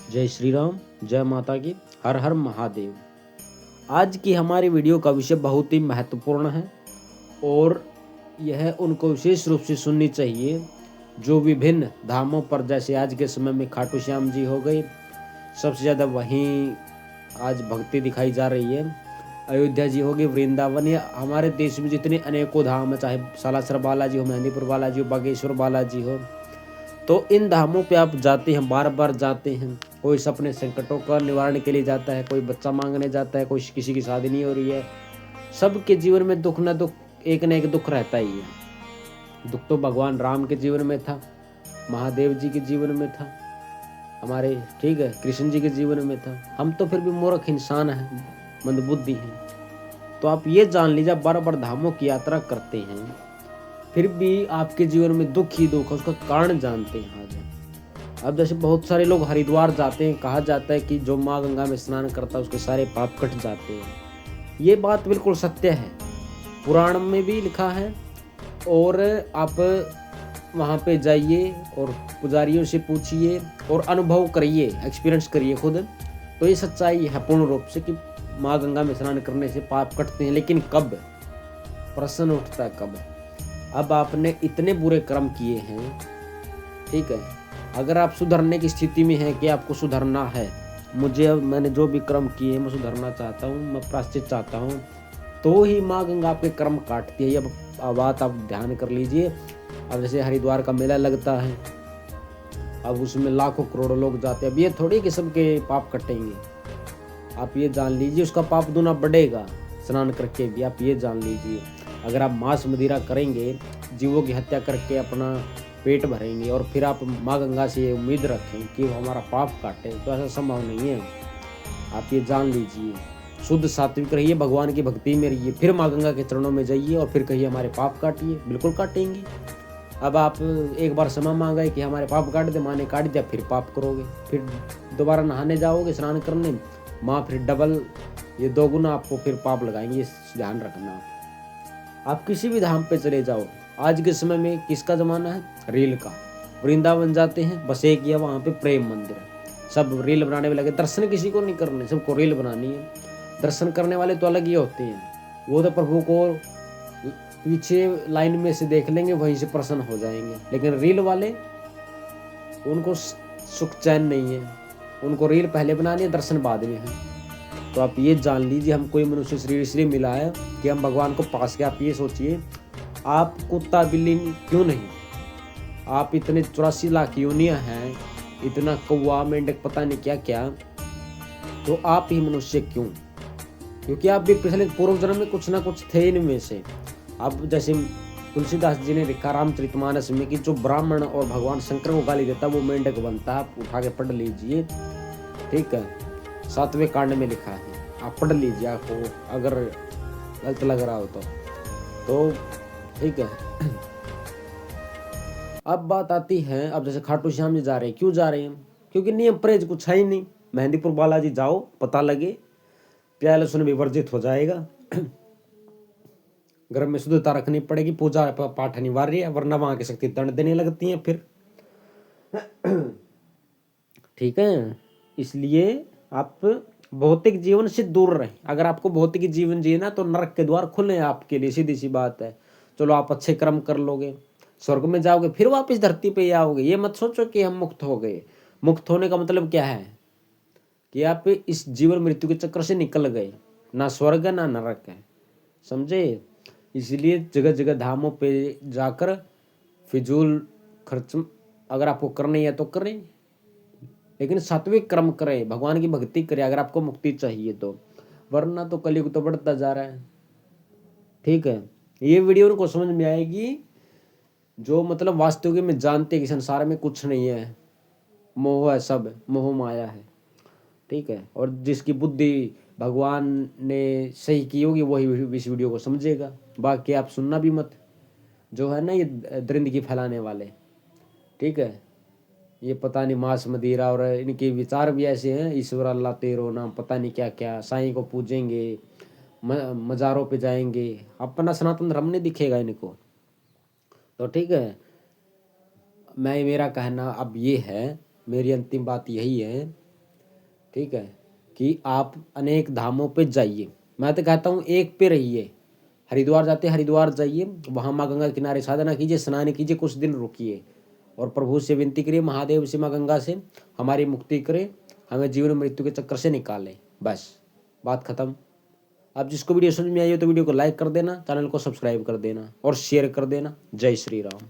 जय श्री राम, जय माता की, हर हर महादेव। आज की हमारी वीडियो का विषय बहुत ही महत्वपूर्ण है और यह उनको विशेष रूप से सुननी चाहिए जो विभिन्न धामों पर, जैसे आज के समय में खाटू श्याम जी हो गए, सबसे ज़्यादा वहीं आज भक्ति दिखाई जा रही है। अयोध्या जी हो गए, वृंदावन, या हमारे देश में जितने अनेकों धाम है, चाहे सालासर बालाजी हो, मेहंदीपुर बालाजी हो, बागेश्वर बालाजी हो, तो इन धामों पे आप जाते हैं, बार बार जाते हैं। कोई अपने संकटों का निवारण के लिए जाता है, कोई बच्चा मांगने जाता है, कोई किसी की शादी नहीं हो रही है। सबके जीवन में दुख न दुख, एक न एक दुख रहता ही है। दुख तो भगवान राम के जीवन में था, महादेव जी के जीवन में था, हमारे ठीक है कृष्ण जी के जीवन में था। हम तो फिर भी मूर्ख इंसान हैं, मंदबुद्धि हैं। तो आप ये जान लीजिए, बार बार धामों की यात्रा करते हैं, फिर भी आपके जीवन में दुख ही दुख है, उसका कारण जानते हैं आज। अब जैसे बहुत सारे लोग हरिद्वार जाते हैं, कहा जाता है कि जो माँ गंगा में स्नान करता है उसके सारे पाप कट जाते हैं। ये बात बिल्कुल सत्य है, पुराण में भी लिखा है। और आप वहाँ पे जाइए और पुजारियों से पूछिए और अनुभव करिए, एक्सपीरियंस करिए खुद। तो ये सच्चाई है पूर्ण रूप से कि माँ गंगा में स्नान करने से पाप कटते हैं। लेकिन कब प्रश्न उठता है, कब? अब आपने इतने बुरे कर्म किए हैं, ठीक है, अगर आप सुधरने की स्थिति में हैं कि आपको सुधरना है, मैंने जो भी कर्म किए हैं मैं सुधरना चाहता हूँ, मैं प्रायश्चित चाहता हूँ, तो ही माँ गंगा आपके कर्म काटती है। अब बात आप ध्यान कर लीजिए। अब जैसे हरिद्वार का मेला लगता है, अब उसमें लाखों करोड़ों लोग जाते हैं। अब ये थोड़ी कि सबके पाप कटेंगे, आप ये जान लीजिए उसका पाप दूना बढ़ेगा स्नान करके भी। आप ये जान लीजिए, अगर आप मांस मदिरा करेंगे, जीवों की हत्या करके अपना पेट भरेंगे और फिर आप माँ गंगा से ये उम्मीद रखें कि वो हमारा पाप काटे, तो ऐसा संभव नहीं है। आप ये जान लीजिए, शुद्ध सात्विक रहिए, भगवान की भक्ति में रहिए, फिर माँ गंगा के चरणों में जाइए और फिर कहिए हमारे पाप काटिए, बिल्कुल काटेंगे। अब आप एक बार क्षमा मांगा कि हमारे पाप काट दे, माँ ने काट दिया, फिर पाप करोगे, फिर दोबारा नहाने जाओगे, स्नान करने, माँ फिर डबल, ये दोगुना आपको फिर पाप लगाएंगे। ये ध्यान रखना। आप किसी भी धाम पे चले जाओ, आज के समय में किसका जमाना है? रील का। वृंदावन जाते हैं, बस एक ही वहाँ पे प्रेम मंदिर है, सब रील बनाने में लगे। दर्शन किसी को नहीं करने, सबको रील बनानी है। दर्शन करने वाले तो अलग ही होते हैं, वो तो प्रभु को पीछे लाइन में से देख लेंगे, वहीं से प्रसन्न हो जाएंगे। लेकिन रील वाले, उनको सुख चैन नहीं है, उनको रील पहले बनानी है, दर्शन बाद में है। तो आप ये जान लीजिए, हम कोई मनुष्य शरीर इसलिए मिला है कि हम भगवान को पास के। आप ये सोचिए, आप कुत्ता बिल्ली क्यों नहीं, आप इतने 84 लाख योनियां हैं, इतना कौवा मेंढक पता नहीं क्या क्या, तो आप ही मनुष्य क्यों? क्योंकि आप भी पिछले पूर्व जन्म में कुछ ना कुछ थे इनमें से। अब जैसे तुलसीदास जी ने लिखा रामचरितमानस में कि जो ब्राह्मण और भगवान शंकर को गाली देता वो मेंढक बनता है। आप उठा के पढ़ लीजिए, ठीक है, 7वें कांड में लिखा है, आप पढ़ लीजिए, आपको अगर गलत लग रहा हो तो ठीक है। अब बात आती है, अब जैसे खाटू श्याम जी जा रहे हैं, क्यों जा रहे हैं? क्योंकि नियम परहेज कुछ है ही नहीं। मेहंदीपुर बालाजी जाओ, पता लगे, प्याज लहसुन भी वर्जित हो जाएगा, घर में शुद्धता रखनी पड़ेगी, पूजा पाठ अनिवार्य है, वरना वहां की शक्ति दंड देने लगती है फिर, ठीक है। इसलिए आप भौतिक जीवन से दूर रहें। अगर आपको भौतिक जीवन जीना तो नरक के द्वार खुले हैं आपके लिए, सीधी सी बात है। चलो आप अच्छे कर्म कर लोगे, स्वर्ग में जाओगे, फिर वापस धरती पे आओगे। ये मत सोचो कि हम मुक्त हो गए। मुक्त होने का मतलब क्या है? कि आप इस जीवन मृत्यु के चक्कर से निकल गए, ना स्वर्ग है ना नरक है, समझे? इसलिए जगह जगह धामों पे जाकर फिजूल खर्च अगर आपको करनी है तो करें, लेकिन सात्विक कर्म करें, भगवान की भक्ति करें अगर आपको मुक्ति चाहिए तो, वरना तो कलयुग तो बढ़ता जा रहा है, ठीक है। ये वीडियो उनको समझ में आएगी जो मतलब वास्तविक में जानते कि संसार में कुछ नहीं है, मोह है, सब मोह माया है, ठीक है। और जिसकी बुद्धि भगवान ने सही की होगी वही इस वीडियो को समझेगा। बाकी आप सुनना भी मत, जो है ना ये दरिंदगी फैलाने वाले, ठीक है, ये पता नहीं मांस मदिरा, और इनके विचार भी ऐसे हैं, ईश्वर अल्लाह तेरो नाम, पता नहीं क्या क्या, साईं को पूजेंगे, मज़ारों पे जाएंगे, अपना सनातन धर्म नहीं दिखेगा इनको। तो ठीक है, मेरा कहना अब ये है, मेरी अंतिम बात यही है ठीक है, कि आप अनेक धामों पे जाइए। मैं तो कहता हूँ एक पे रहिए। हरिद्वार जाते हरिद्वार जाइए, वहाँ माँ गंगा के किनारे साधना कीजिए, स्नान कीजिए, कुछ दिन रुकिए और प्रभु से विनती करिए, महादेव से, माँ गंगा से हमारी मुक्ति करे, हमें जीवन मृत्यु के चक्कर से निकाले। बस बात खत्म। अब जिसको वीडियो समझ में आई हो तो वीडियो को लाइक कर देना, चैनल को सब्सक्राइब कर देना और शेयर कर देना। जय श्री राम।